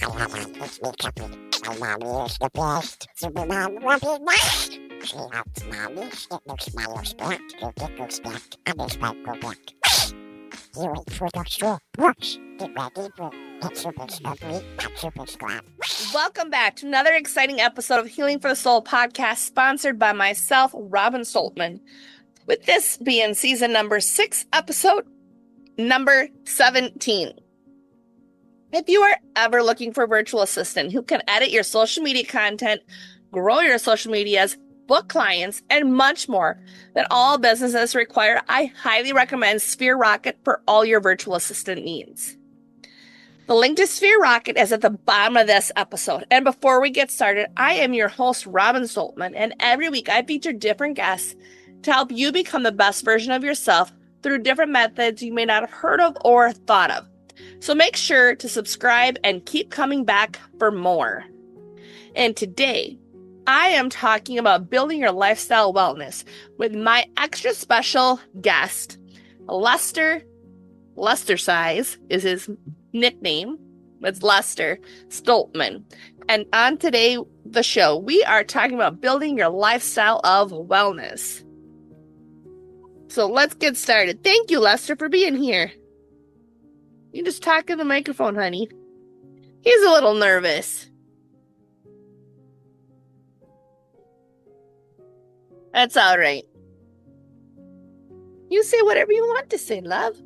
It's me, Cappy. My mommy is the best. Superman will be next. She helps mommy. It looks Miles back. Your dick goes back. And this might go back. You wait for the straw. Brush. Get ready for It's Super Scrubby. Not Super Scrub. Welcome back to another exciting episode of Healing for the Soul podcast, sponsored by myself, Robin Stoltman. With this being season number 6, episode number 17. If you are ever looking for a virtual assistant who can edit your social media content, grow your social medias, book clients, and much more that all businesses require, I highly recommend Sphere Rocket for all your virtual assistant needs. The link to Sphere Rocket is at the bottom of this episode. And before we get started, I am your host, Robin Stoltman, and every week I feature different guests to help you become the best version of yourself through different methods you may not have heard of or thought of. So make sure to subscribe and keep coming back for more. And today, I am talking about building your lifestyle wellness with my extra special guest, Lester. Lestersize is his nickname. It's Lester Stoltman. And on today, the show, we are talking about building your lifestyle of wellness. So let's get started. Thank you, Lester, for being here. You just talk in the microphone, honey. He's a little nervous. That's all right. You say whatever you want to say, love.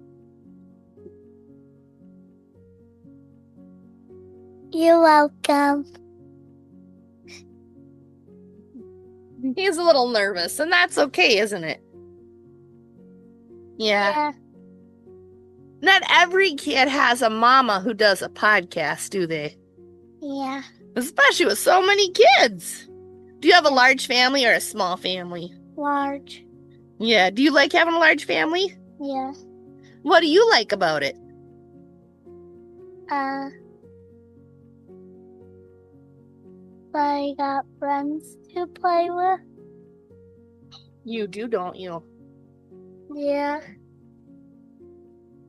You're welcome. He's a little nervous, and that's okay, isn't it? Yeah. Not every kid has a mama who does a podcast, do they? Yeah. Especially with so many kids. Do you have a large family or a small family? Large. Yeah. Do you like having a large family? Yeah. What do you like about it? I got friends to play with. You do, don't you? Yeah.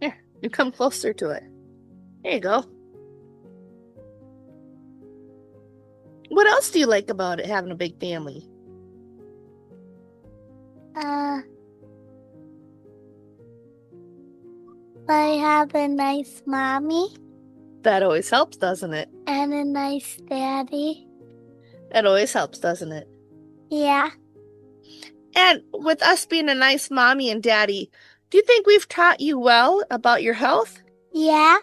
Here, you come closer to it. There you go. What else do you like about it, having a big family? I have a nice mommy. That always helps, doesn't it? And a nice daddy. That always helps, doesn't it? Yeah. And with us being a nice mommy and daddy, do you think we've taught you well about your health? Yeah.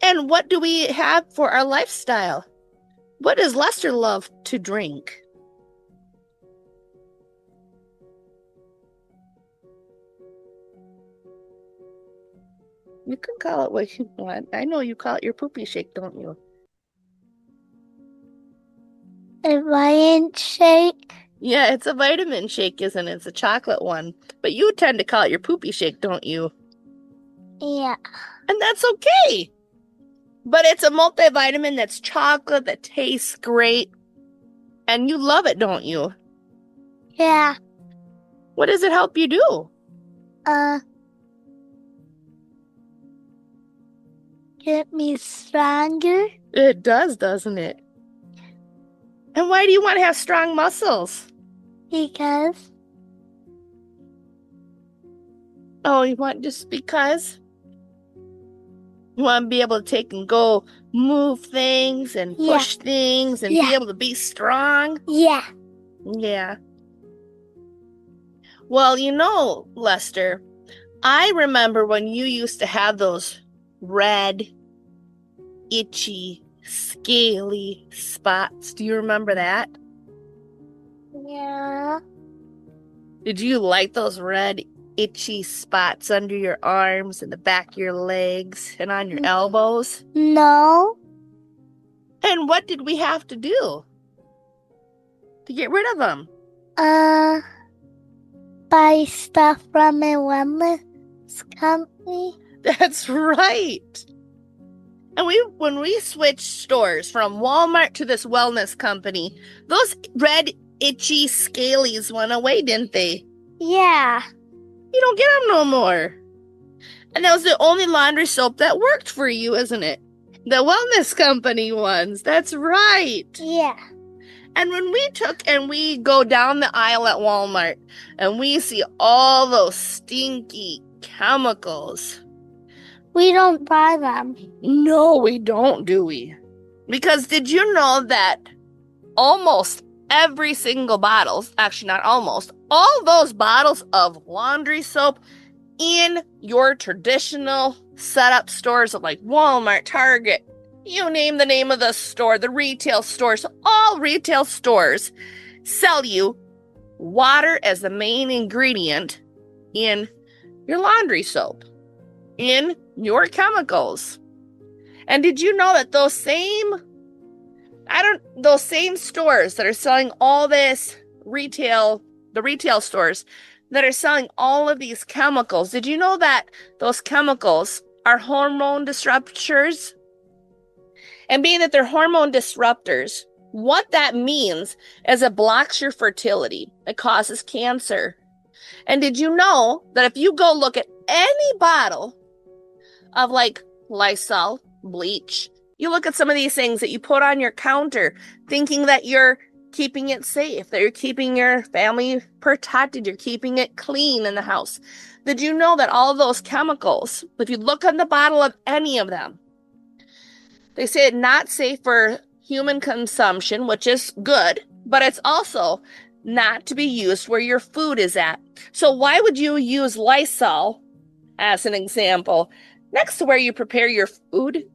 And what do we have for our lifestyle? What does Lester love to drink? You can call it what you want. I know you call it your poopy shake, don't you? A vitamin shake. Yeah, it's a vitamin shake, isn't it? It's a chocolate one. But you tend to call it your poopy shake, don't you? Yeah. And that's okay. But it's a multivitamin that's chocolate, that tastes great. And you love it, don't you? Yeah. What does it help you do? Get me stronger. It does, doesn't it? And why do you want to have strong muscles? Because. Oh, you want just because? You want to be able to take and go move things and push things and be able to be strong? Yeah. Yeah. Well, you know, Lester, I remember when you used to have those red, itchy, scaly spots. Do you remember that? Yeah. Did you like those red, itchy spots under your arms and the back of your legs and on your elbows? No. And what did we have to do to get rid of them? Buy stuff from a wellness company. That's right. And when we switched stores from Walmart to this wellness company, those red, itchy scalies went away, didn't they? Yeah. You don't get them no more. And that was the only laundry soap that worked for you, isn't it? The wellness company ones. That's right. Yeah. And when we go down the aisle at Walmart and we see all those stinky chemicals. We don't buy them. No, we don't, do we? Because did you know that almost every single bottle, actually not almost, all those bottles of laundry soap in your traditional setup stores like Walmart, Target, you name the name of the store, the retail stores, all retail stores sell you water as the main ingredient in your laundry soap, in your chemicals. And did you know that those same stores that are selling all this the retail stores that are selling all of these chemicals, did you know that those chemicals are hormone disruptors? And being that they're hormone disruptors, what that means is it blocks your fertility. It causes cancer. And did you know that if you go look at any bottle of like Lysol, bleach, you look at some of these things that you put on your counter thinking that you're keeping it safe, that you're keeping your family protected, you're keeping it clean in the house. Did you know that all of those chemicals, if you look on the bottle of any of them, they say it's not safe for human consumption, which is good, but it's also not to be used where your food is at. So why would you use Lysol, as an example, next to where you prepare your food?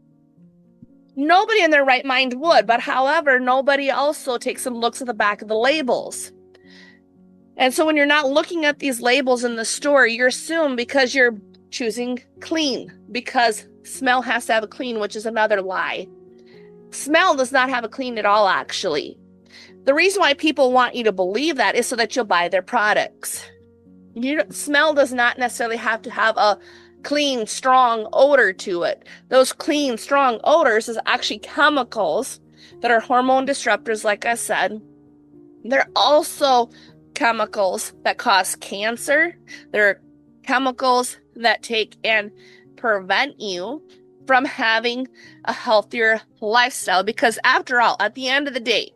Nobody in their right mind would, but however, nobody also takes some looks at the back of the labels. And so when you're not looking at these labels in the store, you assume because you're choosing clean, because smell has to have a clean, which is another lie. Smell does not have a clean at all, actually. The reason why people want you to believe that is so that you'll buy their products. Smell does not necessarily have to have a clean, strong odor to it. Those clean, strong odors is actually chemicals that are hormone disruptors, like I said. They're also chemicals that cause cancer. They're chemicals that take and prevent you from having a healthier lifestyle, because after all, at the end of the day,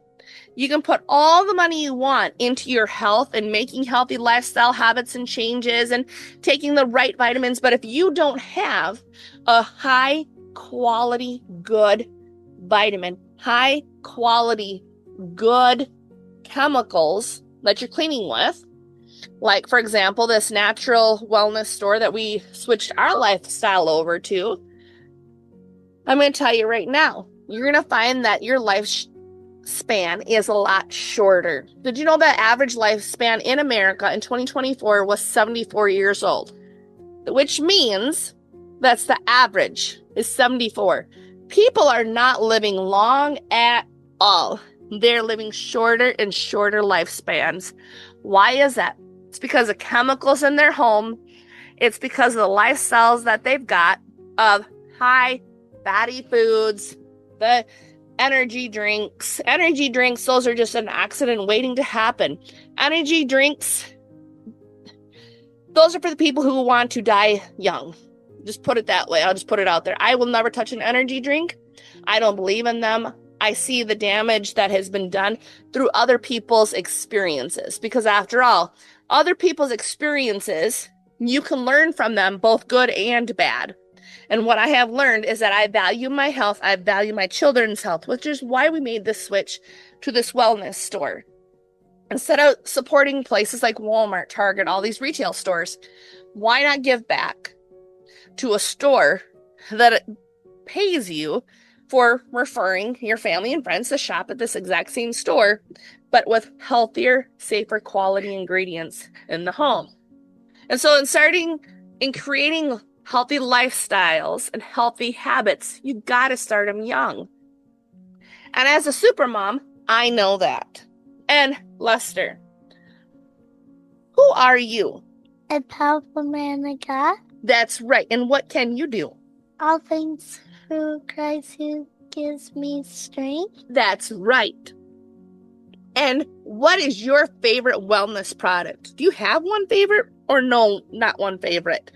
you can put all the money you want into your health and making healthy lifestyle habits and changes and taking the right vitamins. But if you don't have a high quality, good vitamin, high quality, good chemicals that you're cleaning with, like, for example, this natural wellness store that we switched our lifestyle over to, I'm going to tell you right now, you're going to find that your lifespan is a lot shorter. Did you know that average lifespan in America in 2024 was 74 years old? Which means that's the average is 74. People are not living long at all. They're living shorter and shorter lifespans. Why is that? It's because of chemicals in their home. It's because of the lifestyles that they've got of high fatty foods, the energy drinks. Energy drinks, those are just an accident waiting to happen. Energy drinks, those are for the people who want to die young. Just put it that way. I'll just put it out there. I will never touch an energy drink. I don't believe in them. I see the damage that has been done through other people's experiences, because after all, other people's experiences, you can learn from them, both good and bad. And what I have learned is that I value my health. I value my children's health, which is why we made this switch to this wellness store. Instead of supporting places like Walmart, Target, all these retail stores, why not give back to a store that pays you for referring your family and friends to shop at this exact same store, but with healthier, safer quality ingredients in the home? And so in creating healthy lifestyles and healthy habits, you got to start them young. And as a super mom, I know that. And Lester, who are you? A powerful man of God. That's right. And what can you do? All things through Christ who gives me strength. That's right. And what is your favorite wellness product? Do you have one favorite or no, not one favorite?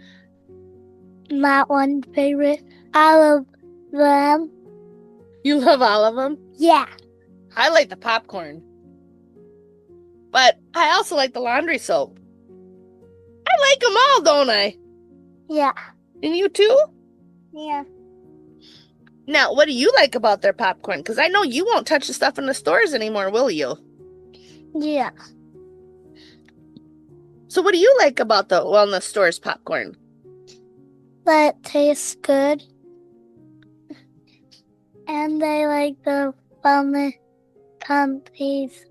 Not one favorite. All of them. You love all of them? Yeah. I like the popcorn. But I also like the laundry soap. I like them all, don't I? Yeah. And you too? Yeah. Now, what do you like about their popcorn? Because I know you won't touch the stuff in the stores anymore, will you? Yeah. So what do you like about the wellness store's popcorn? That tastes good. And they like the wellness company's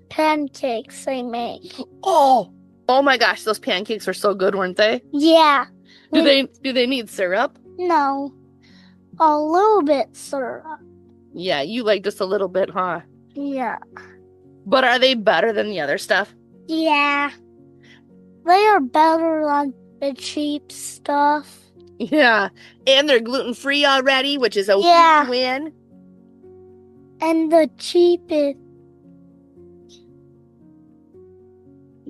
pancakes they make. Oh my gosh, those pancakes were so good, weren't they? Yeah. Do they need syrup? No. A little bit syrup. Yeah, you like just a little bit, huh? Yeah. But are they better than the other stuff? Yeah. They are better than the cheap stuff. Yeah, and they're gluten-free already, which is a Yeah. huge win. And the cheapest.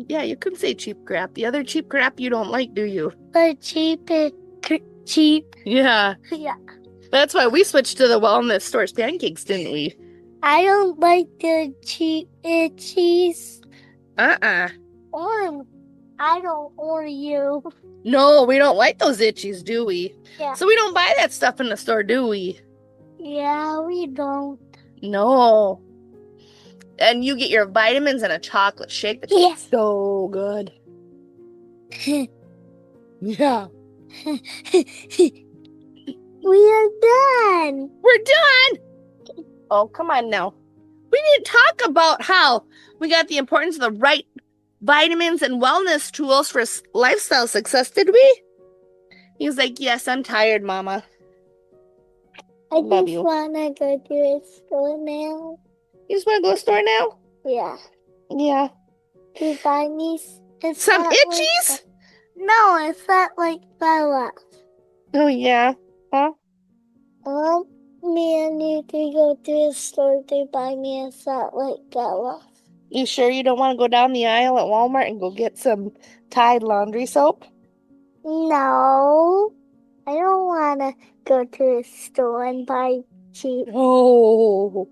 Yeah, you can say cheap crap. The other cheap crap you don't like, do you? The cheapest. Cheap. Yeah, Yeah. that's why we switched to the wellness store's pancakes, didn't we? I don't like the cheap cheese. Or I don't or you. no, we don't like those itchies, do we? Yeah. So we don't buy that stuff in the store, do we? Yeah, we don't. No. And you get your vitamins and a chocolate shake that's Yes. so good. Yeah. We are done. We're done. Oh, come on now. We need to talk about how we got the importance of the right vitamins and wellness tools for lifestyle success, did we? He was like, yes, I'm tired, Mama. I Love just you. want to go to a store now. You just want to go to the store now? Yeah. Yeah. To buy me Some that itchies? Like, no, it's not like Bella. Oh, yeah. Huh? Me and you to go to the store to buy me a set like Bella. You sure you don't want to go down the aisle at Walmart and go get some Tide laundry soap? No. I don't want to go to the store and buy cheap. Oh.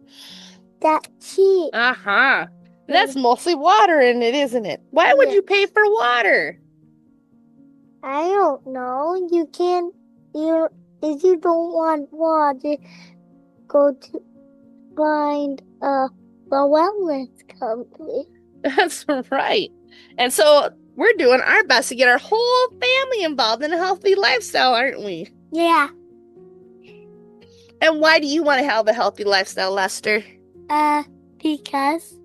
That cheap. Uh-huh. That's mostly water in it, isn't it? Why would you pay for water? I don't know. You can't. If you don't want water, go to find the wellness company. That's right. And so we're doing our best to get our whole family involved in a healthy lifestyle, aren't we? Yeah. And why do you want to have a healthy lifestyle, Lester? Because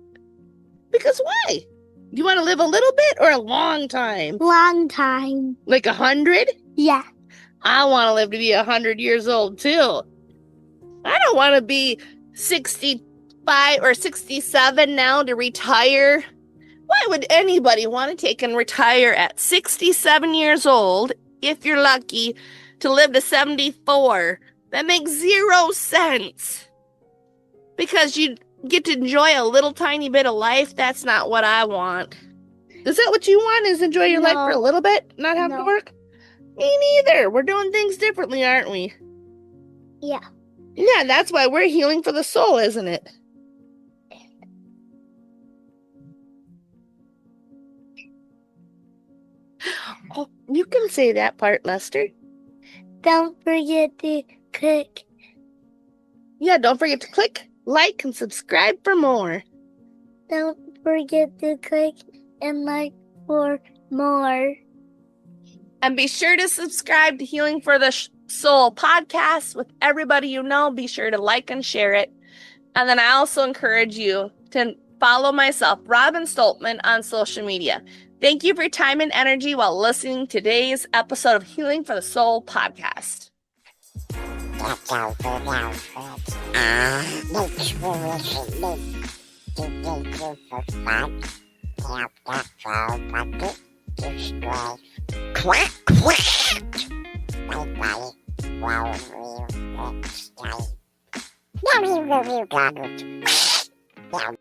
Because why? You want to live a little bit or a long time? long time. Like 100? Yeah. I want to live to be 100 years old, too. I don't want to be 65 or 67 now to retire. Why would anybody want to take and retire at 67 years old, if you're lucky, to live to 74? That makes 0 sense. Because you get to enjoy a little tiny bit of life. That's not what I want. Is that what you want, is enjoy your life for a little bit? Not have to work? Me neither. We're doing things differently, aren't we? Yeah. Yeah, that's why we're healing for the soul, isn't it? Oh, you can say that part, Lester. Don't forget to click. Yeah, don't forget to click, like, and subscribe for more. Don't forget to click and like for more. And be sure to subscribe to Healing for the Soul podcast with everybody you know. Be sure to like and share it. And then I also encourage you to follow myself, Robin Stoltman, on social media. Thank you for your time and energy while listening to today's episode of Healing for the Soul podcast. That's all for now, folks. Make sure you subscribe to help that fall bucket destroy. Quack, quack! Bye-bye. Well, we'll next time. Now we will be gathered.